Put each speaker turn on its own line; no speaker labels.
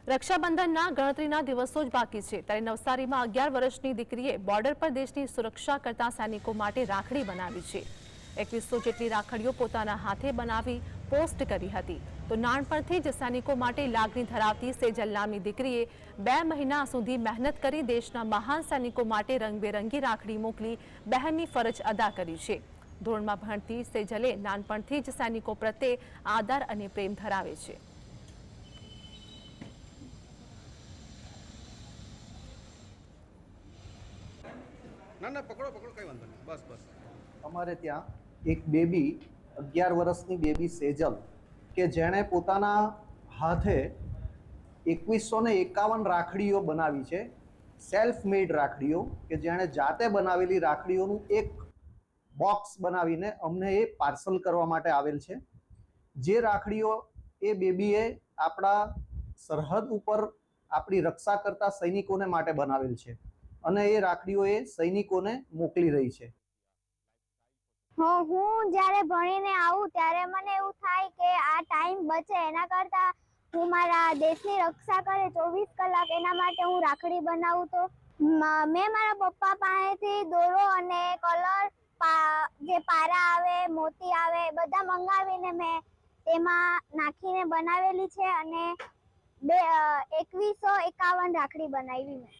રક્ષાબંધનના ગણતરીના દિવસો જ બાકી છે ત્યારે નવસારીમાં 11 વર્ષની દીકરીએ બોર્ડર પર દેશની સુરક્ષા કરતા સૈનિકો માટે રાખડી બનાવી છે। 2100 જેટલી રાખડીઓ પોતાના હાથે બનાવી પોસ્ટ કરી હતી તો નાનપણથી જ સૈનિકો માટે લાગણી ધરાવતી સેજલ નામની દીકરીએ 2 મહિના સુધી મહેનત કરી દેશના મહાન સૈનિકો માટે રંગબેરંગી રાખડી મોકલી બહેનની ફરજ અદા કરી છે। ધોરણમાં ભણતી સેજલે નાનપણથી જ સૈનિકો પ્રત્યે આદર અને પ્રેમ ધરાવે છે।
ના ના પકડો પકડો કઈ વાંધો નહીં બસ બસ
અમારે ત્યાં એક બેબી 11 વર્ષની બેબી સેજલ કે જેણે પોતાના હાથે 2151 રાખડીઓ બનાવી છે। સેલ્ફ મેડ રાખડીઓ કે જેણે જાતે બનાવેલી રાખડીઓનું એક બોક્સ બનાવીને અમને એ પાર્સલ કરવા માટે આવેલ છે। જે રાખડીઓ એ બેબીએ આપણા સરહદ ઉપર આપણી રક્ષા કરતા સૈનિકોને માટે બનાવેલ છે અને એ રાખડીઓ એ સૈનિકોને મોકલી રહી છે।
હું જ્યારે ભણીને આવું ત્યારે મને એવું થાય કે આ ટાઈમ બચે એના કરતા હું મારા દેશની રક્ષા કરે 24 કલાક એના માટે હું રાખડી બનાવું તો મેં મારા પપ્પા પાસેથી દોરો અને કલર જે પારા આવે મોતી આવે બધા મંગાવીને મેં તેમાં નાખીને બનાવેલી છે અને 2151 રાખડી બનાવી મેં।